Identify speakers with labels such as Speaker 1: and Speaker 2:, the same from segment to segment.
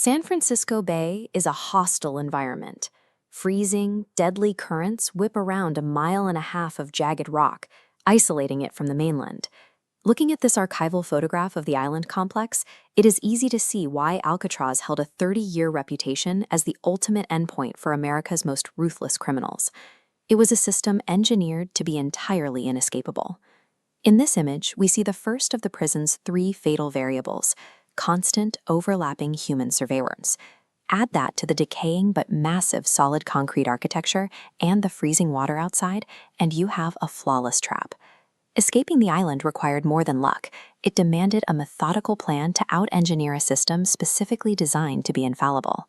Speaker 1: San Francisco Bay is a hostile environment. Freezing, deadly currents whip around a mile and a half of jagged rock, isolating it from the mainland. Looking at this archival photograph of the island complex, it is easy to see why Alcatraz held a 30-year reputation as the ultimate endpoint for America's most ruthless criminals. It was a system engineered to be entirely inescapable. In this image, we see the first of the prison's three fatal variables: constant, overlapping human surveillance. Add that to the decaying but massive solid concrete architecture and the freezing water outside, and you have a flawless trap. Escaping the island required more than luck. It demanded a methodical plan to out-engineer a system specifically designed to be infallible.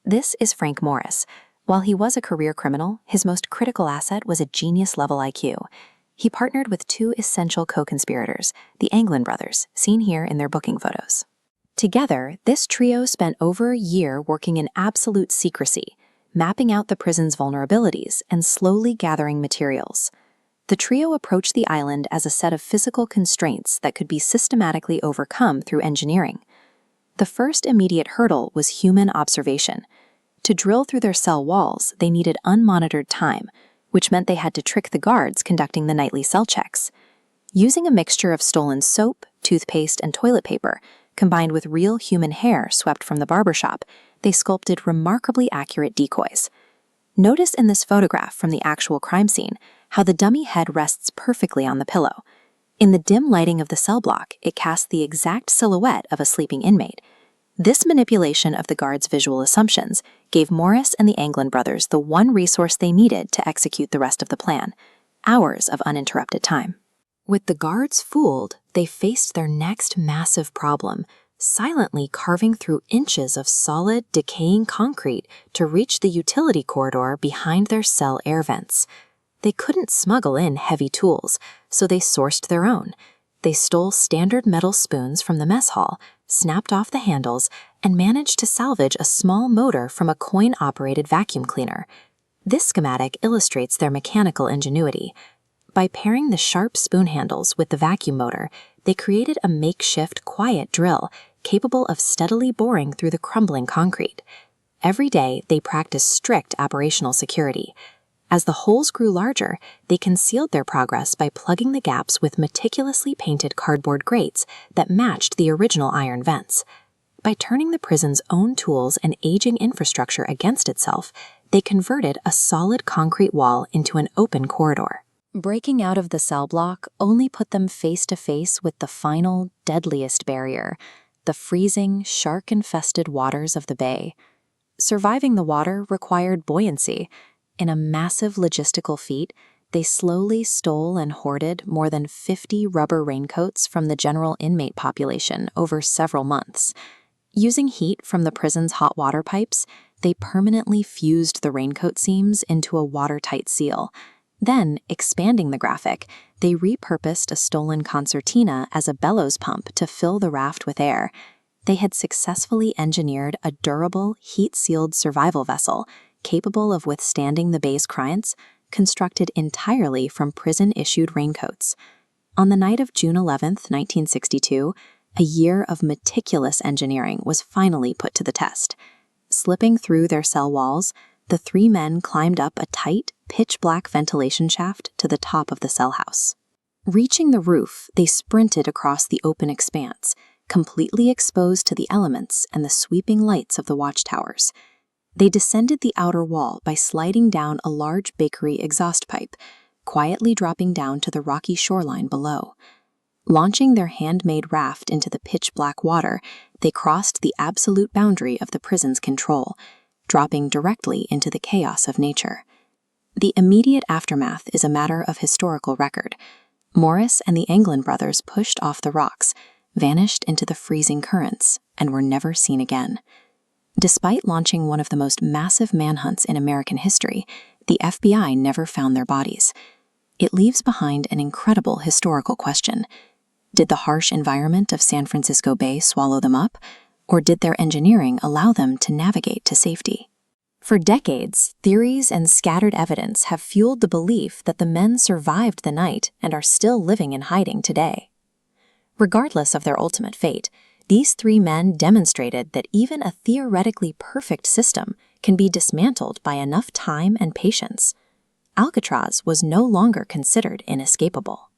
Speaker 1: This is Frank Morris. While he was a career criminal, his most critical asset was a genius-level IQ. He partnered with two essential co-conspirators, the Anglin brothers, seen here in their booking photos. Together, this trio spent over a year working in absolute secrecy, mapping out the prison's vulnerabilities and slowly gathering materials. The trio approached the island as a set of physical constraints that could be systematically overcome through engineering. The first immediate hurdle was human observation. To drill through their cell walls, they needed unmonitored time, which meant they had to trick the guards conducting the nightly cell checks. Using a mixture of stolen soap, toothpaste, and toilet paper, combined with real human hair swept from the barbershop, they sculpted remarkably accurate decoys. Notice in this photograph from the actual crime scene how the dummy head rests perfectly on the pillow. In the dim lighting of the cell block, it casts the exact silhouette of a sleeping inmate. This manipulation of the guards' visual assumptions gave Morris and the Anglin brothers the one resource they needed to execute the rest of the plan: hours of uninterrupted time. With the guards fooled, they faced their next massive problem: silently carving through inches of solid, decaying concrete to reach the utility corridor behind their cell air vents. They couldn't smuggle in heavy tools, so they sourced their own. They stole standard metal spoons from the mess hall, snapped off the handles, and managed to salvage a small motor from a coin-operated vacuum cleaner. This schematic illustrates their mechanical ingenuity. By pairing the sharp spoon handles with the vacuum motor, they created a makeshift quiet drill capable of steadily boring through the crumbling concrete. Every day, they practiced strict operational security. As the holes grew larger, they concealed their progress by plugging the gaps with meticulously painted cardboard grates that matched the original iron vents. By turning the prison's own tools and aging infrastructure against itself, they converted a solid concrete wall into an open corridor. Breaking out of the cell block only put them face to face with the final, deadliest barrier: the freezing, shark-infested waters of the bay. Surviving the water required buoyancy. In a massive logistical feat, they slowly stole and hoarded more than 50 rubber raincoats from the general inmate population over several months. Using heat from the prison's hot water pipes, they permanently fused the raincoat seams into a watertight seal. Then, expanding the graphic, they repurposed a stolen concertina as a bellows pump to fill the raft with air. They had successfully engineered a durable, heat-sealed survival vessel capable of withstanding the bay's currents, constructed entirely from prison-issued raincoats. On the night of June 11, 1962, a year of meticulous engineering was finally put to the test. Slipping through their cell walls, the three men climbed up a tight, pitch-black ventilation shaft to the top of the cell house. Reaching the roof, they sprinted across the open expanse, completely exposed to the elements and the sweeping lights of the watchtowers. They descended the outer wall by sliding down a large bakery exhaust pipe, quietly dropping down to the rocky shoreline below. Launching their handmade raft into the pitch-black water, they crossed the absolute boundary of the prison's control, dropping directly into the chaos of nature. The immediate aftermath is a matter of historical record. Morris and the Anglin brothers pushed off the rocks, vanished into the freezing currents, and were never seen again. Despite launching one of the most massive manhunts in American history, the FBI never found their bodies. It leaves behind an incredible historical question. Did the harsh environment of San Francisco Bay swallow them up, or did their engineering allow them to navigate to safety? For decades, theories and scattered evidence have fueled the belief that the men survived the night and are still living in hiding today. Regardless of their ultimate fate, These three men demonstrated that even a theoretically perfect system can be dismantled by enough time and patience. Alcatraz was no longer considered inescapable.